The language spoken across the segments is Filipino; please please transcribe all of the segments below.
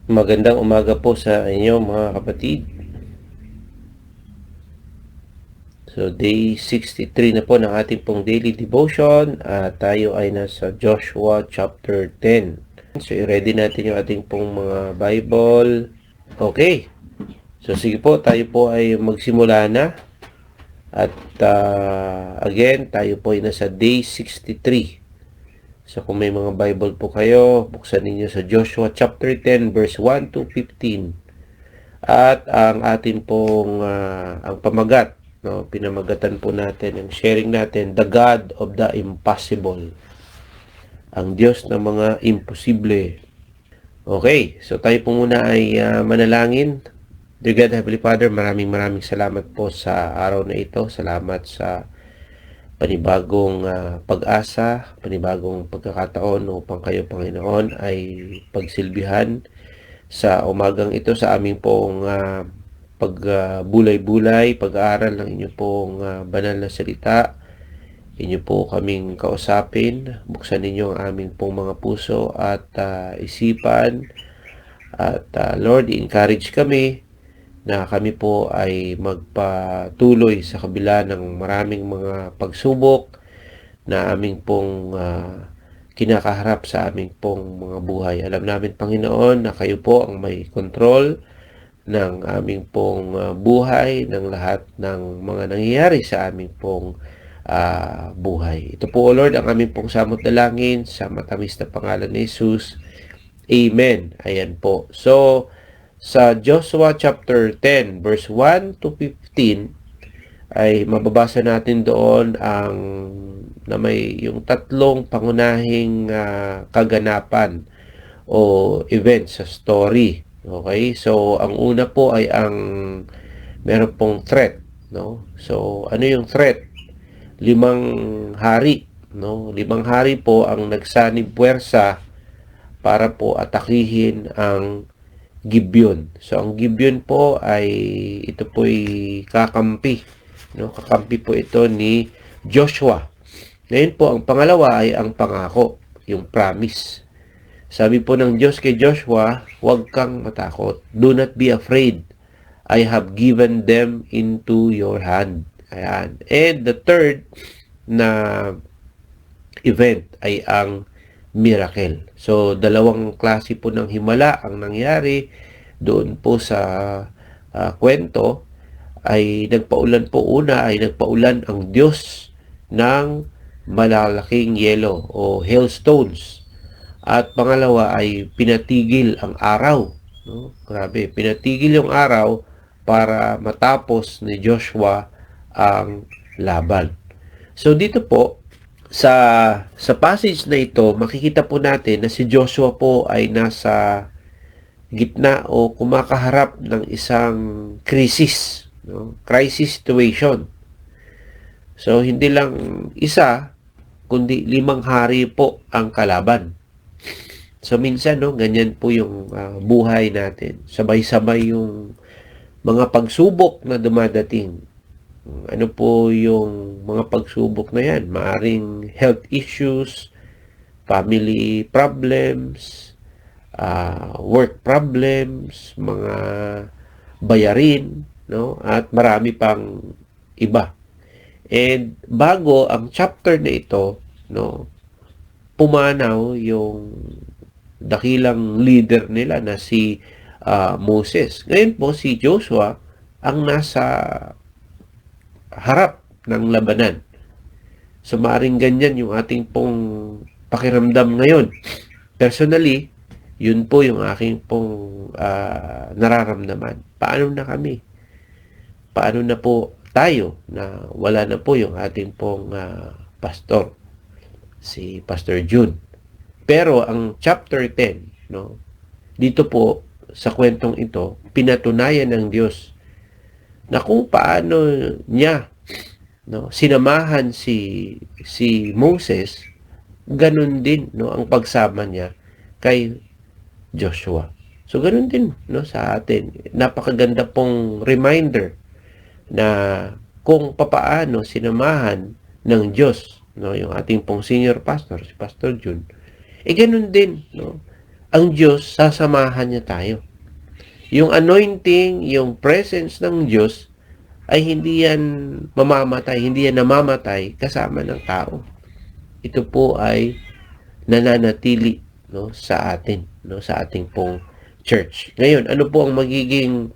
Magandang umaga po sa inyo mga kapatid. So day 63 na po ng ating pong daily devotion at tayo ay nasa Joshua chapter 10. So i-ready natin yung ating pong mga Bible. Okay. So sige po, tayo po ay magsimula na. At again, tayo po ay nasa day 63. So kung may mga Bible po kayo, buksan ninyo sa Joshua chapter 10 verse 1 to 15. At ang atin pong ang pamagat, no, pinamagatan po natin, ang sharing natin, the God of the impossible. Ang Diyos ng mga imposible. Okay, so tayo po muna ay manalangin. Dear God, Heavenly Father, maraming salamat po sa araw na ito. Salamat sa panibagong pag-asa, panibagong pagkakataon upang kayo, Panginoon, ay pagsilbihan sa umagang ito sa aming pong pagbulay-bulay, pag-aaral ng inyo pong banal na salita. Inyo po kaming kausapin. Buksan ninyo ang aming pong mga puso at isipan. At Lord, encourage kami na kami po ay magpatuloy sa kabila ng maraming mga pagsubok na aming pong kinakaharap sa aming pong mga buhay. Alam namin, Panginoon, na kayo po ang may control ng aming pong buhay, ng lahat ng mga nangyayari sa aming pong buhay. Ito po, O Lord, ang aming pong samot dalangin sa matamis na pangalan ni Jesus. Amen. Ayan po. So, sa Joshua chapter 10, verse 1 to 15, ay mababasa natin doon ang na may yung tatlong pangunahing kaganapan o event sa story. Okay? So, ang una po ay ang meron pong threat, no? So, ano yung threat? 5 hari, no? 5 hari po ang nagsanib puwersa para po atakihin ang Gibeon. So, ang Gibeon po ay ito po'y kakampi, no? Kakampi po ito ni Joshua. Ngayon po, ang pangalawa ay ang pangako, yung promise. Sabi po ng Diyos kay Joshua, huwag kang matakot. Do not be afraid. I have given them into your hand. Ayan. And the third na event ay ang miracle. So, dalawang klase po ng himala ang nangyari doon po sa kwento. Ay nagpaulan po, una ay nagpaulan ang Diyos ng malalaking yelo o hailstones. At pangalawa ay pinatigil ang araw. No? Grabe, pinatigil yung araw para matapos ni Joshua ang laban. So dito po, sa passage na ito, makikita po natin na si Joshua po ay nasa gitna o kumakaharap ng isang crisis, no? Crisis situation. So hindi lang isa, kundi 5 hari po ang kalaban. So minsan, no, ganyan po yung buhay natin. Sabay-sabay yung mga pagsubok na dumadating. Ano po yung mga pagsubok na yan? Maaring health issues, family problems, work problems, mga bayarin, no? At marami pang iba. And bago ang chapter na ito, no, pumanaw yung dakilang leader nila na si Moses. Ngayon po si Joshua ang nasa harap ng labanan. So maaring ganyan yung ating pong pakiramdam ngayon. Personally, yun po yung aking pong nararamdaman. Paano na kami? Paano na po tayo na wala na po yung ating pong pastor, si Pastor June. Pero ang chapter 10, no, dito po sa kwentong ito, pinatunayan ng Diyos na kung paano niya, no, sinamahan si Moses, ganun din, no, ang pagsama niya kay Joshua. So ganun din, no, sa atin. Napakaganda pong reminder na kung papaano sinamahan ng Diyos, no, yung ating pong senior pastor, si Pastor June. Ganun din, no, ang Diyos, sasamahan niya tayo. Yung anointing, yung presence ng Diyos, ay hindi yan mamamatay, hindi yan namamatay kasama ng tao. Ito po ay nananatili, no, sa atin, no, sa ating pong church. Ngayon, ano po ang magiging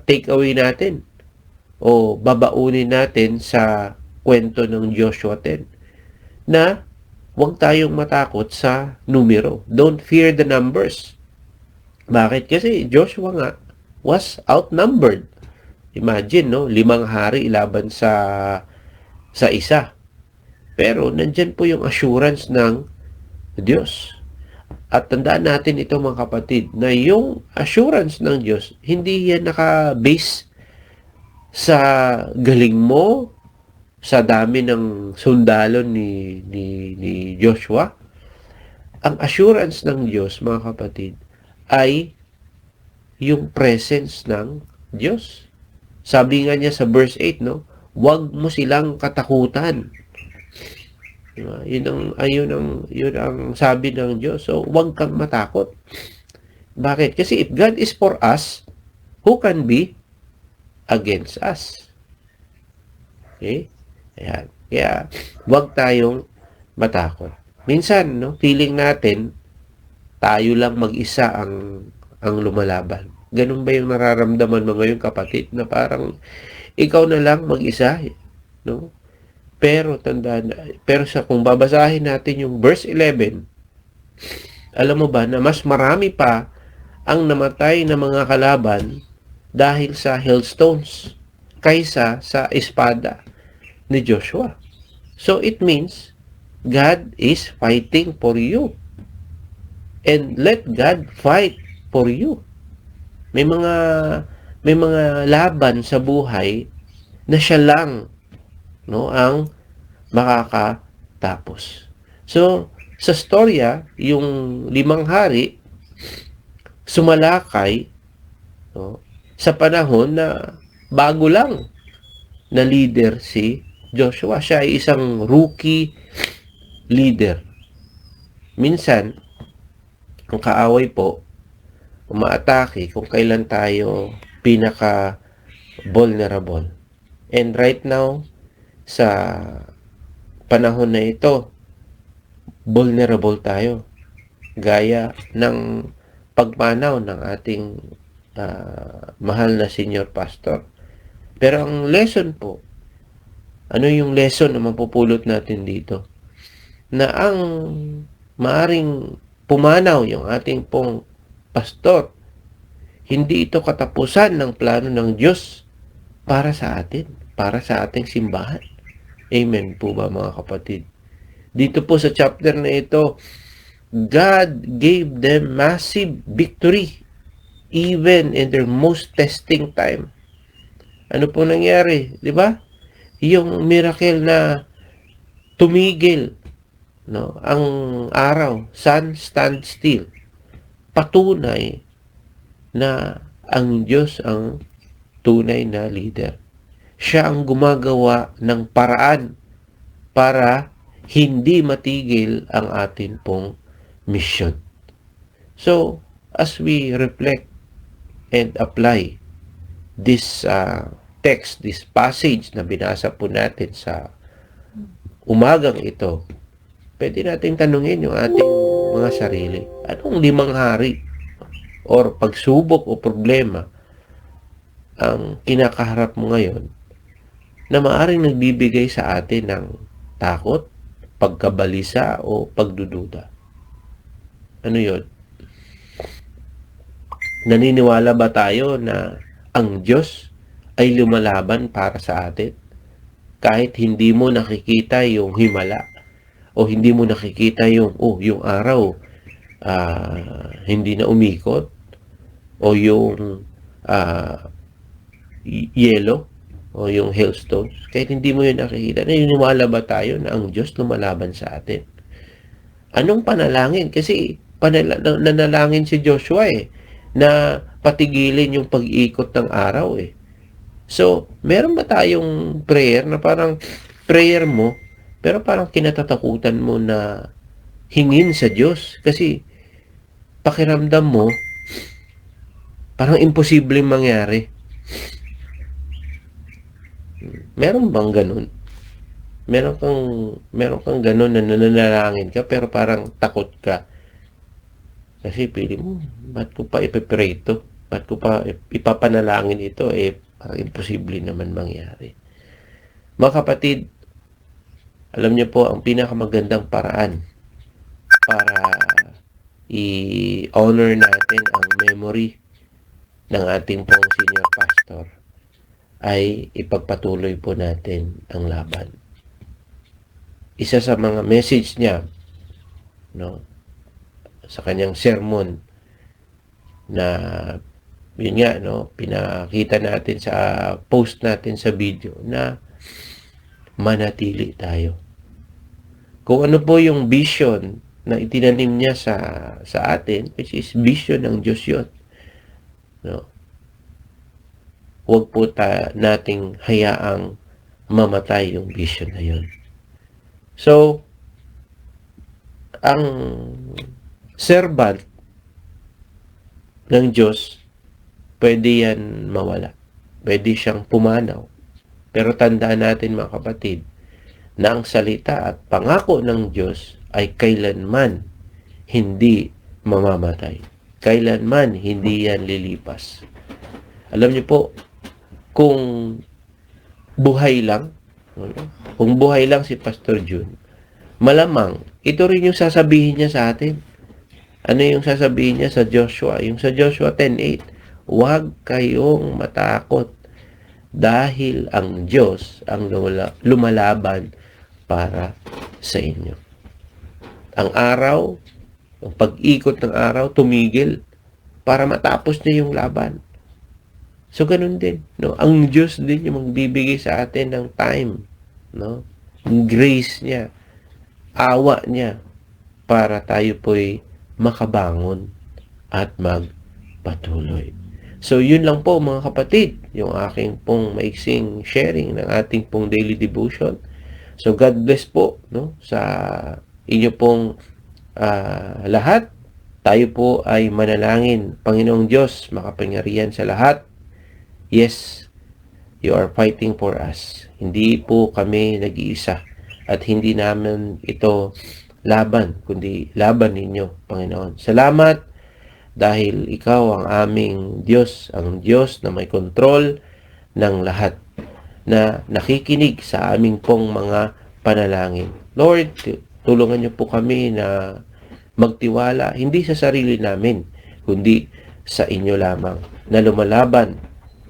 take away natin o babaunin natin sa kwento ng Joshua 10? Na huwag tayong matakot sa numero. Don't fear the numbers. Bakit? Kasi Joshua nga was outnumbered. Imagine, no? 5 hari laban sa isa. Pero nandyan po yung assurance ng Diyos. At tandaan natin ito mga kapatid, na yung assurance ng Diyos, hindi yan naka-base sa galing mo, sa dami ng sundalo ni Joshua. Ang assurance ng Diyos, mga kapatid, ay yung presence ng Diyos. Sabi nga niya sa verse 8, no? Huwag mo silang katakutan. Diba? Yun ang sabi ng Diyos. So, huwag kang matakot. Bakit? Kasi if God is for us, who can be against us? Okay? Ayan. Kaya, huwag tayong matakot. Minsan, no, feeling natin, tayo lang mag-isa ang lumalaban. Ganun ba yung nararamdaman mo ngayon, kapatid, na parang ikaw na lang mag-isa, no? Pero tandaan, kung babasahin natin yung verse 11, alam mo ba na mas marami pa ang namatay na mga kalaban dahil sa hailstones kaysa sa espada ni Joshua. So it means God is fighting for you. And let God fight for you. May mga laban sa buhay na siya lang, no, ang makakatapos. So, sa storya, yung 5 hari sumalakay, no, sa panahon na bago lang na leader si Joshua. Siya ay isang rookie leader. Minsan, ang kaaway po, umaatake kung kailan tayo pinaka-vulnerable. And right now, sa panahon na ito, vulnerable tayo. Gaya ng pagmanaw ng ating mahal na senior pastor. Pero ang lesson po, ano yung lesson na mapupulot natin dito? Na ang maaring pumanaw yung ating pong pastor, hindi ito katapusan ng plano ng Diyos para sa atin, para sa ating simbahan. Amen po ba mga kapatid? Dito po sa chapter na ito, God gave them massive victory even in their most testing time. Ano po nangyari? Di ba? Yung miracle na tumigil, no, ang araw, sun stand still. Patunay na ang Diyos ang tunay na leader. Siya ang gumagawa ng paraan para hindi matigil ang atin pong mission. So, as we reflect and apply this text, this passage na binasa po natin sa umagang ito, pwede natin tanungin yung ating mga sarili. Anong 5 hari or pagsubok o problema ang kinakaharap mo ngayon na maaaring nagbibigay sa atin ng takot, pagkabalisa o pagdududa? Ano yun? Naniniwala ba tayo na ang Diyos ay lumalaban para sa atin? Kahit hindi mo nakikita yung himala o hindi mo nakikita yung araw hindi na umikot o yung yellow o yung hailstones, kahit hindi mo yun nakikita, naniniwala ba tayo na ang Diyos lumalaban sa atin? Anong panalangin? Kasi nanalangin si Joshua na patigilin yung pag-ikot ng araw So, meron ba tayong prayer na parang prayer mo, pero parang kinatatakutan mo na hingin sa Diyos? Kasi pakiramdam mo, parang imposibleng mangyari. Meron bang ganun? Meron kang ganun na nananalangin ka pero parang takot ka. Kasi pili mo, ba't ko pa ipipray ito? Ba't ko pa ipapanalangin ito? Parang imposible naman mangyari. Mga kapatid, alam niyo po, ang pinakamagandang paraan para i-honor natin ang memory ng ating pong senior pastor ay ipagpatuloy po natin ang laban. Isa sa mga message niya, no, sa kanyang sermon na yun nga, no, pinakita natin sa post natin sa video na manatili tayo. Kung ano po yung vision na itinanim niya sa atin, which is vision ng Diyos yun. No? Huwag po nating hayaang mamatay yung vision na yun. So, ang servant ng Diyos, pwede yan mawala. Pwede siyang pumanaw. Pero tandaan natin mga kapatid, na ang salita at pangako ng Diyos ay kailanman hindi mamamatay. Kailanman hindi yan lilipas. Alam niyo po, kung buhay lang si Pastor Jun, malamang ito rin yung sasabihin niya sa atin. Ano yung sasabihin niya sa Joshua? Yung sa Joshua 10:8, huwag kayong matakot dahil ang Diyos ang lumalaban para sa inyo. Ang araw, ang pag-ikot ng araw, tumigil para matapos na yung laban. So, ganun din. No? Ang Diyos din yung magbibigay sa atin ng time. No? Yung grace niya, awa niya, para tayo po'y makabangon at magpatuloy. So, yun lang po mga kapatid, yung aking pong maiksing sharing ng ating pong daily devotion. So, God bless po, no, sa inyo pong lahat. Tayo po ay manalangin. Panginoong Diyos, makapangyarihan sa lahat. Yes, you are fighting for us. Hindi po kami nag-iisa. At hindi namin ito laban, kundi laban ninyo, Panginoon. Salamat dahil ikaw ang aming Diyos, ang Diyos na may kontrol ng lahat, na nakikinig sa aming pong mga panalangin. Lord, tulungan niyo po kami na magtiwala, hindi sa sarili namin, kundi sa inyo lamang, na lumalaban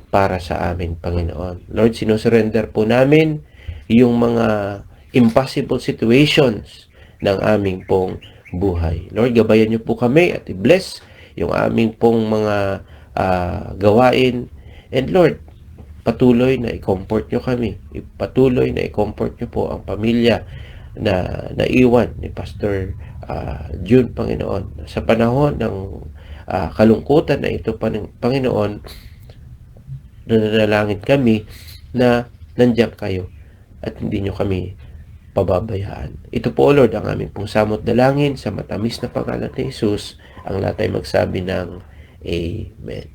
para sa amin, Panginoon. Lord, sinusurrender po namin yung mga impossible situations ng aming pong buhay. Lord, gabayan niyo po kami at i-bless yung aming pong mga gawain. And Lord, patuloy na i-comfort nyo kami. Patuloy na i-comfort nyo po ang pamilya na naiwan ni Pastor Jun, Panginoon. Sa panahon ng kalungkutan na ito, Panginoon, nananalangin kami na nandiyan kayo at hindi nyo kami pababayaan. Ito po, Lord, ang aming pong samot dalangin sa matamis na pangalan ni Jesus. Ang lahat ay magsabi ng Amen.